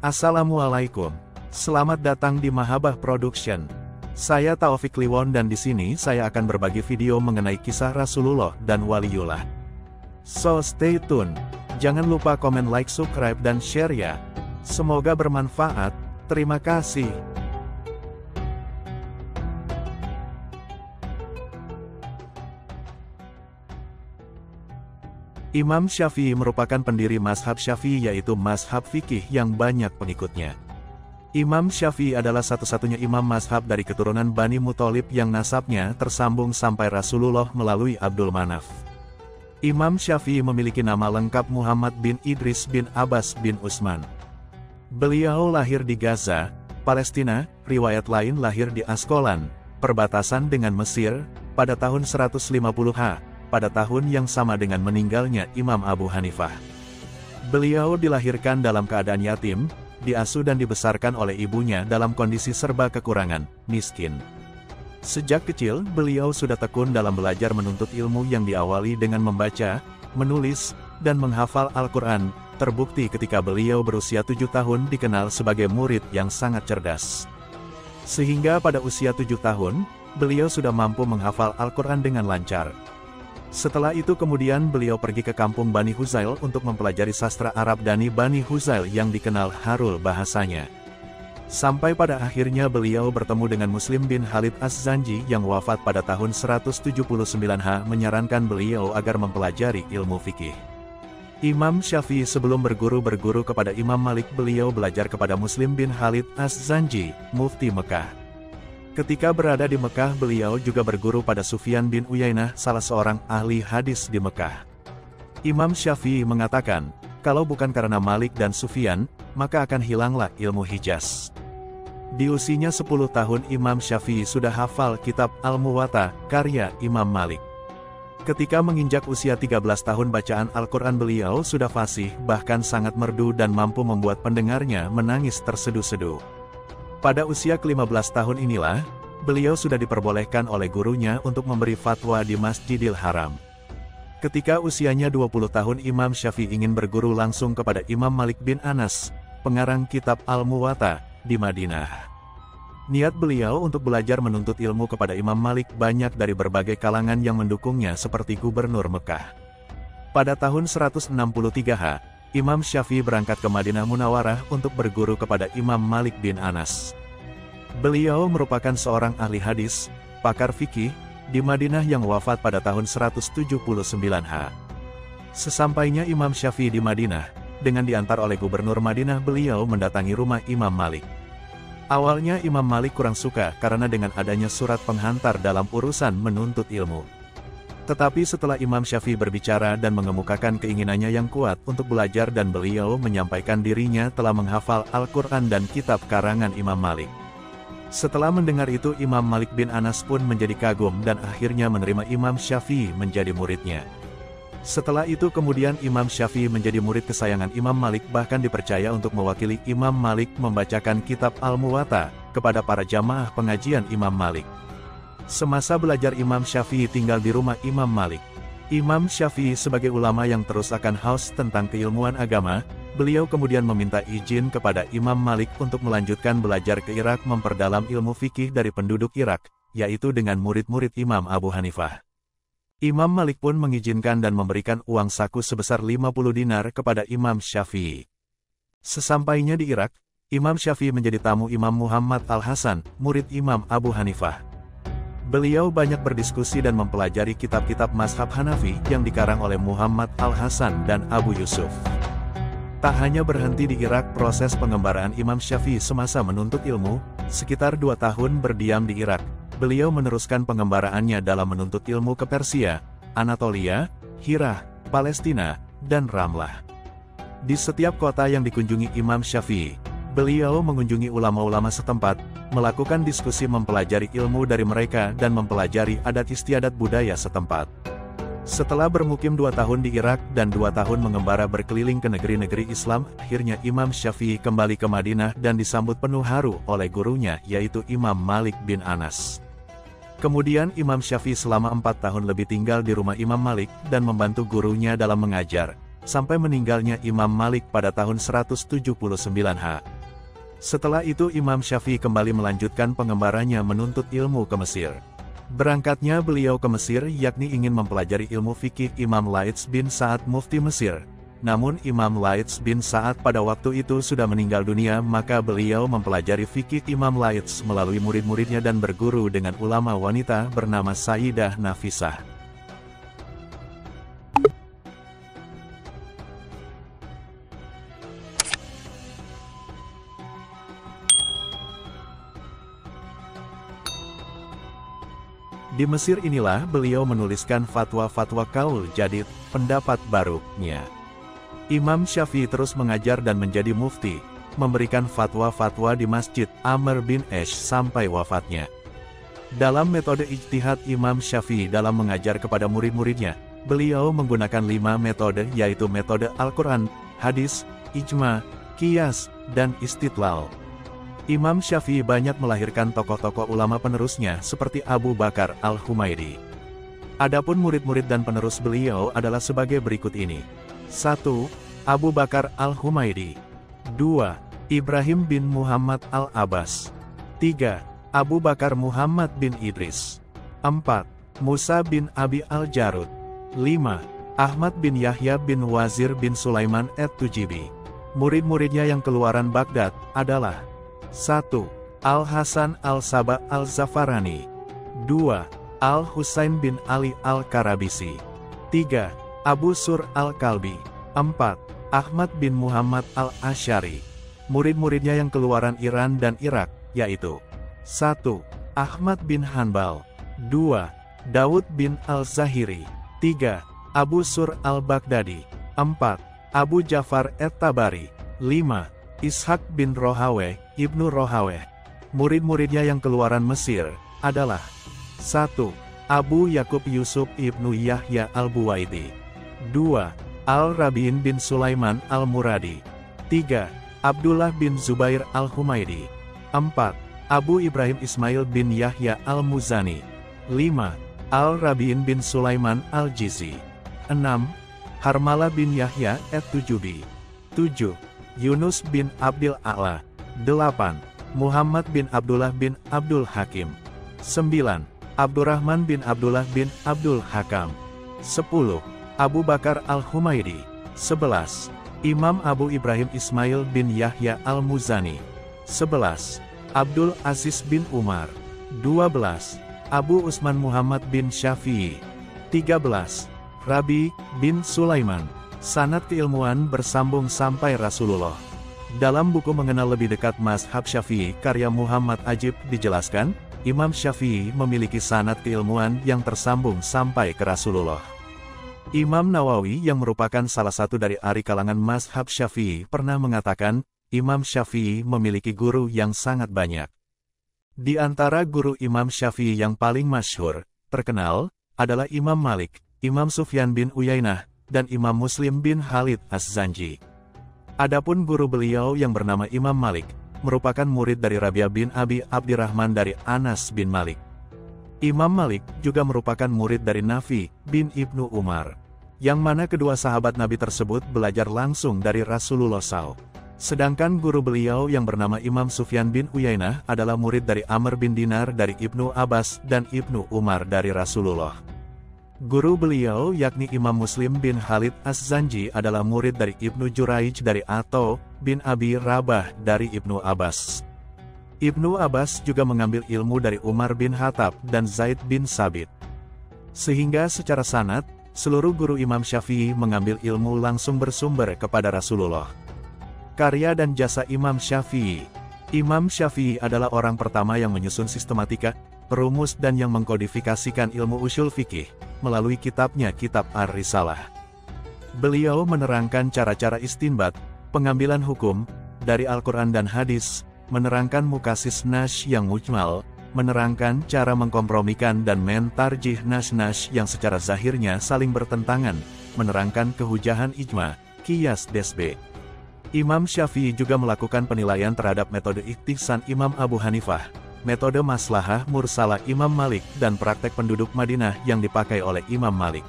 Assalamualaikum. Selamat datang di Mahabbah Production. Saya Taufik Liwon dan di sini saya akan berbagi video mengenai kisah Rasulullah dan Waliullah. So stay tune. Jangan lupa komen, like, subscribe dan share ya. Semoga bermanfaat. Terima kasih. Imam Syafi'i merupakan pendiri mazhab Syafi'i, yaitu mazhab fikih yang banyak pengikutnya. Imam Syafi'i adalah satu-satunya imam mazhab dari keturunan Bani Muthalib yang nasabnya tersambung sampai Rasulullah melalui Abdul Manaf. Imam Syafi'i memiliki nama lengkap Muhammad bin Idris bin Abbas bin Utsman. Beliau lahir di Gaza, Palestina, riwayat lain lahir di Askolan, perbatasan dengan Mesir, pada tahun 150 pada tahun yang sama dengan meninggalnya Imam Abu Hanifah. Beliau dilahirkan dalam keadaan yatim, diasuh dan dibesarkan oleh ibunya dalam kondisi serba kekurangan, miskin. Sejak kecil, beliau sudah tekun dalam belajar menuntut ilmu yang diawali dengan membaca, menulis, dan menghafal Al-Quran. Terbukti ketika beliau berusia 7 tahun dikenal sebagai murid yang sangat cerdas. Sehingga pada usia 7 tahun, beliau sudah mampu menghafal Al-Quran dengan lancar. Setelah itu kemudian beliau pergi ke kampung Bani Huzail untuk mempelajari sastra Arab dari Bani Huzail yang dikenal harul bahasanya. Sampai pada akhirnya beliau bertemu dengan Muslim bin Khalid Az-Zanji yang wafat pada tahun 179 menyarankan beliau agar mempelajari ilmu fikih. Imam Syafi'i sebelum berguru kepada Imam Malik, beliau belajar kepada Muslim bin Khalid Az-Zanji, mufti Mekah. Ketika berada di Mekah, beliau juga berguru pada Sufyan bin Uyainah, salah seorang ahli hadis di Mekah. Imam Syafi'i mengatakan, kalau bukan karena Malik dan Sufyan, maka akan hilanglah ilmu Hijaz. Di usianya 10 tahun Imam Syafi'i sudah hafal kitab Al-Muwatta, karya Imam Malik. Ketika menginjak usia 13 tahun bacaan Al-Quran beliau sudah fasih, bahkan sangat merdu dan mampu membuat pendengarnya menangis terseduh-seduh. Pada usia ke-15 tahun inilah, beliau sudah diperbolehkan oleh gurunya untuk memberi fatwa di Masjidil Haram. Ketika usianya 20 tahun Imam Syafi'i ingin berguru langsung kepada Imam Malik bin Anas, pengarang kitab Al-Muwatta, di Madinah. Niat beliau untuk belajar menuntut ilmu kepada Imam Malik banyak dari berbagai kalangan yang mendukungnya seperti Gubernur Mekah. Pada tahun 163 Imam Syafi'i berangkat ke Madinah Munawarah untuk berguru kepada Imam Malik bin Anas. Beliau merupakan seorang ahli hadis, pakar fikih, di Madinah yang wafat pada tahun 179 Sesampainya Imam Syafi'i di Madinah, dengan diantar oleh Gubernur Madinah, beliau mendatangi rumah Imam Malik. Awalnya Imam Malik kurang suka karena dengan adanya surat penghantar dalam urusan menuntut ilmu. Tetapi setelah Imam Syafi'i berbicara dan mengemukakan keinginannya yang kuat untuk belajar dan beliau menyampaikan dirinya telah menghafal Al-Quran dan kitab karangan Imam Malik. Setelah mendengar itu Imam Malik bin Anas pun menjadi kagum dan akhirnya menerima Imam Syafi'i menjadi muridnya. Setelah itu kemudian Imam Syafi'i menjadi murid kesayangan Imam Malik, bahkan dipercaya untuk mewakili Imam Malik membacakan kitab Al-Muwatta kepada para jamaah pengajian Imam Malik. Semasa belajar Imam Syafi'i tinggal di rumah Imam Malik. Imam Syafi'i sebagai ulama yang terus akan haus tentang keilmuan agama, beliau kemudian meminta izin kepada Imam Malik untuk melanjutkan belajar ke Irak memperdalam ilmu fikih dari penduduk Irak, yaitu dengan murid-murid Imam Abu Hanifah. Imam Malik pun mengizinkan dan memberikan uang saku sebesar 50 dinar kepada Imam Syafi'i. Sesampainya di Irak, Imam Syafi'i menjadi tamu Imam Muhammad Al-Hasan, murid Imam Abu Hanifah. Beliau banyak berdiskusi dan mempelajari kitab-kitab mazhab Hanafi yang dikarang oleh Muhammad Al-Hasan dan Abu Yusuf. Tak hanya berhenti di Irak, proses pengembaraan Imam Syafi'i semasa menuntut ilmu, sekitar 2 tahun berdiam di Irak, beliau meneruskan pengembaraannya dalam menuntut ilmu ke Persia, Anatolia, Hirah, Palestina, dan Ramlah. Di setiap kota yang dikunjungi Imam Syafi'i, beliau mengunjungi ulama-ulama setempat, melakukan diskusi, mempelajari ilmu dari mereka dan mempelajari adat istiadat budaya setempat. Setelah bermukim 2 tahun di Irak dan 2 tahun mengembara berkeliling ke negeri-negeri Islam, akhirnya Imam Syafi'i kembali ke Madinah dan disambut penuh haru oleh gurunya, yaitu Imam Malik bin Anas. Kemudian Imam Syafi'i selama 4 tahun lebih tinggal di rumah Imam Malik dan membantu gurunya dalam mengajar, sampai meninggalnya Imam Malik pada tahun 179 Setelah itu Imam Syafi'i kembali melanjutkan pengembarannya menuntut ilmu ke Mesir. Berangkatnya beliau ke Mesir yakni ingin mempelajari ilmu fikih Imam Laits bin Sa'ad mufti Mesir. Namun Imam Laits bin Sa'ad pada waktu itu sudah meninggal dunia, maka beliau mempelajari fikih Imam Laits melalui murid-muridnya dan berguru dengan ulama wanita bernama Sayyidah Nafisah. Di Mesir inilah beliau menuliskan fatwa-fatwa kaul jadid, pendapat barunya. Imam Syafi'i terus mengajar dan menjadi mufti, memberikan fatwa-fatwa di Masjid Amr bin Ash sampai wafatnya. Dalam metode ijtihad Imam Syafi'i dalam mengajar kepada murid-muridnya, beliau menggunakan 5 metode yaitu metode Al-Quran, hadis, ijma, qiyas, dan istidlal. Imam Syafi'i banyak melahirkan tokoh-tokoh ulama penerusnya seperti Abu Bakar Al-Humaidi. Adapun murid-murid dan penerus beliau adalah sebagai berikut ini. 1. Abu Bakar Al-Humaidi. 2. Ibrahim bin Muhammad Al-Abbas. 3. Abu Bakar Muhammad bin Idris. 4. Musa bin Abi Al-Jarud. 5. Ahmad bin Yahya bin Wazir bin Sulaiman at-Tujibi. Murid-muridnya yang keluaran Baghdad adalah 1. Al-Hasan Al-Saba Al-Zafarani. 2. Al-Husain bin Ali Al-Karabisi. 3. Abu Sur Al-Kalbi. 4. Ahmad bin Muhammad Al-Asyari. Murid-muridnya yang keluaran Iran dan Irak, yaitu 1. Ahmad bin Hanbal. 2. Daud bin Al-Zahiri. 3. Abu Sur Al-Baghdadi. 4. Abu Ja'far at-Tabari. 5. Ishaq bin Rohaweh, Ibnu Rohaweh. Murid-muridnya yang keluaran Mesir adalah 1. Abu Yakub Yusuf Ibnu Yahya Al-Buwaidi. 2. Al-Rabi'in bin Sulaiman Al-Muradi. 3. Abdullah bin Zubair Al-Humaidi. 4. Abu Ibrahim Ismail bin Yahya Al-Muzani. 5. Al-Rabi'in bin Sulaiman Al-Jizi. 6. Harmalah bin Yahya at-Tujubi. 7. Yunus bin Abdil A'la. 8. Muhammad bin Abdullah bin Abdul Hakim. 9. Abdurrahman bin Abdullah bin Abdul Hakam. 10. Abu Bakar Al-Humaidi. 11. Imam Abu Ibrahim Ismail bin Yahya Al-Muzani. 11. Abdul Aziz bin Umar. 12. Abu Usman Muhammad bin Syafi'i. 13. Rabi bin Sulaiman. Sanad keilmuan bersambung sampai Rasulullah. Dalam buku Mengenal Lebih Dekat Mazhab Syafi'i karya Muhammad Ajib dijelaskan, Imam Syafi'i memiliki sanad keilmuan yang tersambung sampai ke Rasulullah. Imam Nawawi yang merupakan salah satu dari ahli kalangan Mazhab Syafi'i pernah mengatakan, Imam Syafi'i memiliki guru yang sangat banyak. Di antara guru Imam Syafi'i yang paling masyhur, terkenal, adalah Imam Malik, Imam Sufyan bin Uyainah, dan Imam Muslim bin Khalid Az-Zanji. Adapun guru beliau yang bernama Imam Malik, merupakan murid dari Rabi'ah bin Abi Abdirrahman dari Anas bin Malik. Imam Malik juga merupakan murid dari Nafi bin Ibnu Umar, yang mana kedua sahabat Nabi tersebut belajar langsung dari Rasulullah SAW. Sedangkan guru beliau yang bernama Imam Sufyan bin Uyainah adalah murid dari Amr bin Dinar dari Ibnu Abbas dan Ibnu Umar dari Rasulullah. Guru beliau yakni Imam Muslim bin Khalid Az-Zanji adalah murid dari Ibnu Juraij dari Atho bin Abi Rabah dari Ibnu Abbas. Ibnu Abbas juga mengambil ilmu dari Umar bin Khattab dan Zaid bin Sabit. Sehingga secara sanad, seluruh guru Imam Syafi'i mengambil ilmu langsung bersumber kepada Rasulullah. Karya dan jasa Imam Syafi'i. Imam Syafi'i adalah orang pertama yang menyusun sistematika, perumus dan yang mengkodifikasikan ilmu usul fikih melalui kitabnya Kitab Ar-Risalah. Beliau menerangkan cara-cara istinbat, pengambilan hukum dari Al-Quran dan hadis, menerangkan mukasis nash yang mujmal, menerangkan cara mengkompromikan dan mentarjih nash-nash yang secara zahirnya saling bertentangan, menerangkan kehujahan ijma, qiyas desbe. Imam Syafi'i juga melakukan penilaian terhadap metode ikhtisan Imam Abu Hanifah, metode maslahah mursalah Imam Malik dan praktek penduduk Madinah yang dipakai oleh Imam Malik.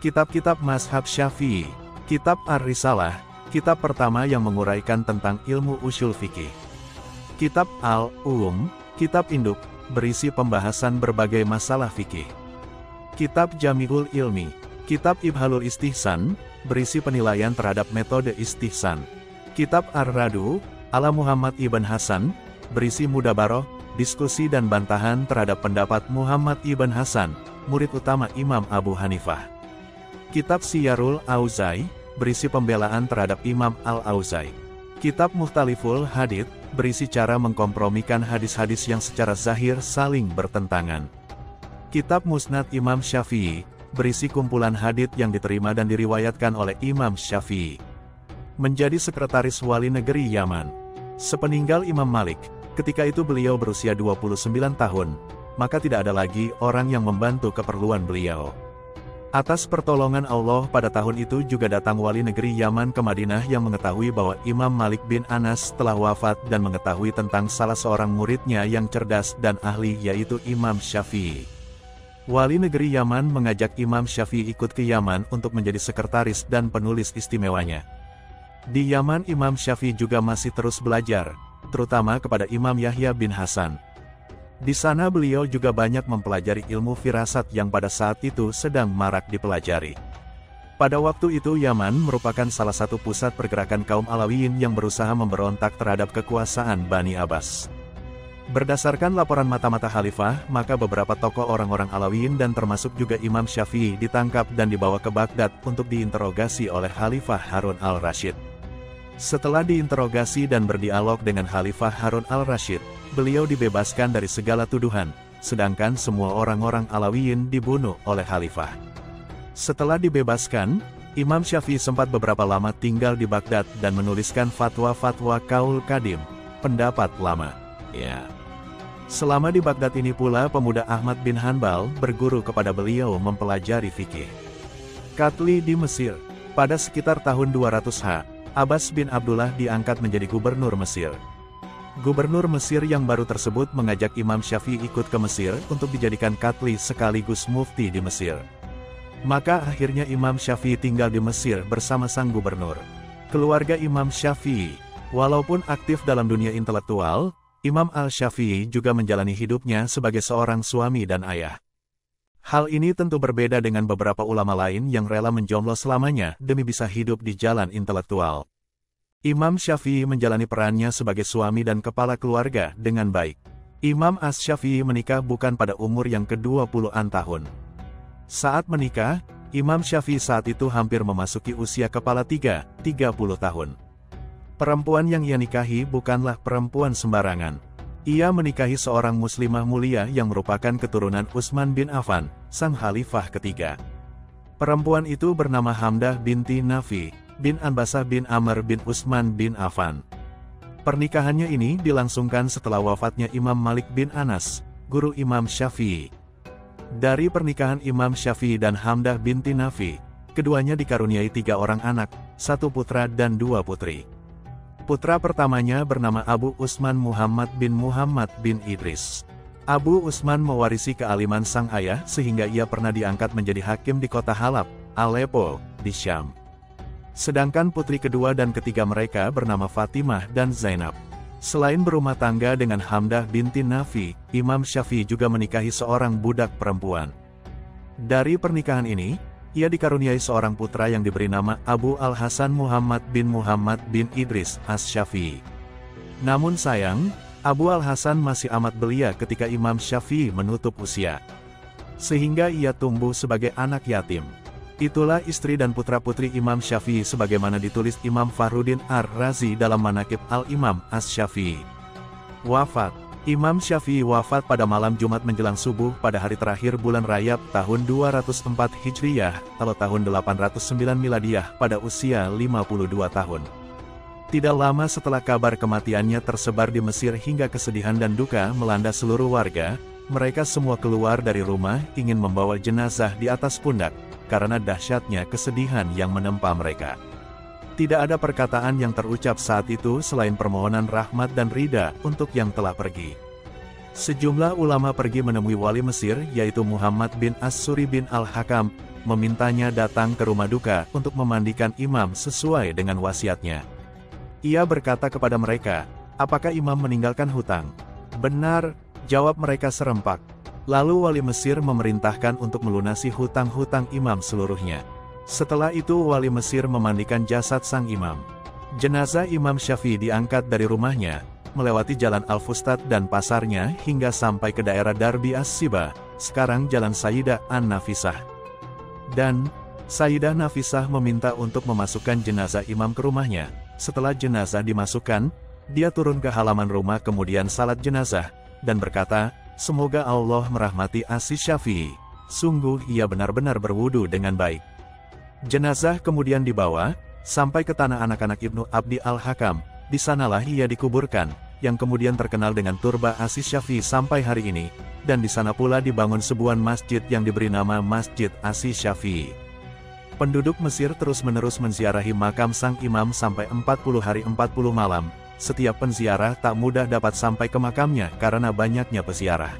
Kitab-kitab Mazhab Syafi'i. Kitab Ar-Risalah, kitab pertama yang menguraikan tentang ilmu usul fikih. Kitab Kitab Induk, berisi pembahasan berbagai masalah fikih. Kitab Jami'ul Ilmi, Kitab Ibhalul Istihsan, berisi penilaian terhadap metode istihsan. Kitab Ar-Radu, ala Muhammad Ibn Hasan, berisi mudabaroh, diskusi dan bantahan terhadap pendapat Muhammad Ibn Hasan, murid utama Imam Abu Hanifah. Kitab Siyarul Auzai, berisi pembelaan terhadap Imam Al-Auzai. Kitab Mukhtaliful Hadits, berisi cara mengkompromikan hadis-hadis yang secara zahir saling bertentangan. Kitab Musnad Imam Syafi'i, berisi kumpulan hadits yang diterima dan diriwayatkan oleh Imam Syafi'i. Menjadi sekretaris wali negeri Yaman. Sepeninggal Imam Malik, ketika itu beliau berusia 29 tahun, maka tidak ada lagi orang yang membantu keperluan beliau. Atas pertolongan Allah pada tahun itu juga datang wali negeri Yaman ke Madinah yang mengetahui bahwa Imam Malik bin Anas telah wafat dan mengetahui tentang salah seorang muridnya yang cerdas dan ahli yaitu Imam Syafi'i. Wali negeri Yaman mengajak Imam Syafi'i ikut ke Yaman untuk menjadi sekretaris dan penulis istimewanya. Di Yaman Imam Syafi'i juga masih terus belajar, terutama kepada Imam Yahya bin Hasan. Di sana beliau juga banyak mempelajari ilmu firasat yang pada saat itu sedang marak dipelajari. Pada waktu itu Yaman merupakan salah satu pusat pergerakan kaum Alawiyin yang berusaha memberontak terhadap kekuasaan Bani Abbas. Berdasarkan laporan mata-mata khalifah, maka beberapa tokoh orang-orang Alawiyin dan termasuk juga Imam Syafi'i ditangkap dan dibawa ke Baghdad untuk diinterogasi oleh Khalifah Harun al-Rashid. Setelah diinterogasi dan berdialog dengan Khalifah Harun al-Rashid, beliau dibebaskan dari segala tuduhan, sedangkan semua orang-orang Alawiyin dibunuh oleh Khalifah. Setelah dibebaskan, Imam Syafi'i sempat beberapa lama tinggal di Baghdad dan menuliskan fatwa-fatwa Qaul Qadim, pendapat lama. Selama di Baghdad ini pula pemuda Ahmad bin Hanbal berguru kepada beliau mempelajari fikih. Katli di Mesir, pada sekitar tahun 200 Abbas bin Abdullah diangkat menjadi gubernur Mesir. Gubernur Mesir yang baru tersebut mengajak Imam Syafi'i ikut ke Mesir untuk dijadikan katli sekaligus mufti di Mesir. Maka akhirnya Imam Syafi'i tinggal di Mesir bersama sang gubernur. Keluarga Imam Syafi'i, walaupun aktif dalam dunia intelektual, Imam Al-Syafi'i juga menjalani hidupnya sebagai seorang suami dan ayah. Hal ini tentu berbeda dengan beberapa ulama lain yang rela menjomblo selamanya demi bisa hidup di jalan intelektual. Imam Syafi'i menjalani perannya sebagai suami dan kepala keluarga dengan baik. Imam Asy-Syafi'i menikah bukan pada umur yang ke-20-an tahun. Saat menikah, Imam Syafi'i saat itu hampir memasuki usia kepala 30 tahun. Perempuan yang ia nikahi bukanlah perempuan sembarangan. Ia menikahi seorang muslimah mulia yang merupakan keturunan Utsman bin Affan, sang khalifah ketiga. Perempuan itu bernama Hamdah binti Nafi bin Anbasah bin Amr bin Utsman bin Affan. Pernikahannya ini dilangsungkan setelah wafatnya Imam Malik bin Anas, guru Imam Syafi'i. Dari pernikahan Imam Syafi'i dan Hamdah binti Nafi, keduanya dikaruniai 3 orang anak, 1 putra dan 2 putri. Putra pertamanya bernama Abu Utsman Muhammad bin Idris. Abu Utsman mewarisi kealiman sang ayah sehingga ia pernah diangkat menjadi hakim di kota Halab, Aleppo, di Syam. Sedangkan putri kedua dan ketiga mereka bernama Fatimah dan Zainab. Selain berumah tangga dengan Hamdah binti Nafi, Imam Syafi'i juga menikahi seorang budak perempuan. Dari pernikahan ini, ia dikaruniai seorang putra yang diberi nama Abu Al-Hasan Muhammad bin Idris Asy-Syafi'i. Namun sayang, Abu Al-Hasan masih amat belia ketika Imam Syafi'i menutup usia. Sehingga ia tumbuh sebagai anak yatim. Itulah istri dan putra-putri Imam Syafi'i sebagaimana ditulis Imam Fakhruddin Ar-Razi dalam Manaqib Al-Imam Asy-Syafi'i. Wafat. Imam Syafi'i wafat pada malam Jumat menjelang subuh pada hari terakhir bulan Rajab tahun 204 Hijriyah atau tahun 809 Miladiyah pada usia 52 tahun. Tidak lama setelah kabar kematiannya tersebar di Mesir hingga kesedihan dan duka melanda seluruh warga, mereka semua keluar dari rumah ingin membawa jenazah di atas pundak, karena dahsyatnya kesedihan yang menempa mereka. Tidak ada perkataan yang terucap saat itu selain permohonan rahmat dan ridha untuk yang telah pergi. Sejumlah ulama pergi menemui wali Mesir yaitu Muhammad bin As-Suri bin Al-Hakam, memintanya datang ke rumah duka untuk memandikan imam sesuai dengan wasiatnya. Ia berkata kepada mereka, Apakah imam meninggalkan hutang? Benar, jawab mereka serempak. Lalu wali Mesir memerintahkan untuk melunasi hutang-hutang imam seluruhnya. Setelah itu wali Mesir memandikan jasad sang imam. Jenazah Imam Syafi'i diangkat dari rumahnya, melewati jalan Al-Fustat dan pasarnya hingga sampai ke daerah Darbi As-Siba, sekarang jalan Sayyidah An-Nafisah. Dan, Sayyidah Nafisah meminta untuk memasukkan jenazah imam ke rumahnya. Setelah jenazah dimasukkan, dia turun ke halaman rumah kemudian salat jenazah, dan berkata, "Semoga Allah merahmati Syafi'i. Sungguh ia benar-benar berwudu dengan baik." Jenazah kemudian dibawa sampai ke tanah anak-anak Ibnu Abdi Al-Hakam. Di sanalah ia dikuburkan, yang kemudian terkenal dengan turba Syafi'i sampai hari ini, dan di sana pula dibangun sebuah masjid yang diberi nama Masjid Syafi'i. Penduduk Mesir terus-menerus menziarahi makam sang imam sampai 40 hari 40 malam. Setiap penziarah tak mudah dapat sampai ke makamnya karena banyaknya peziarah.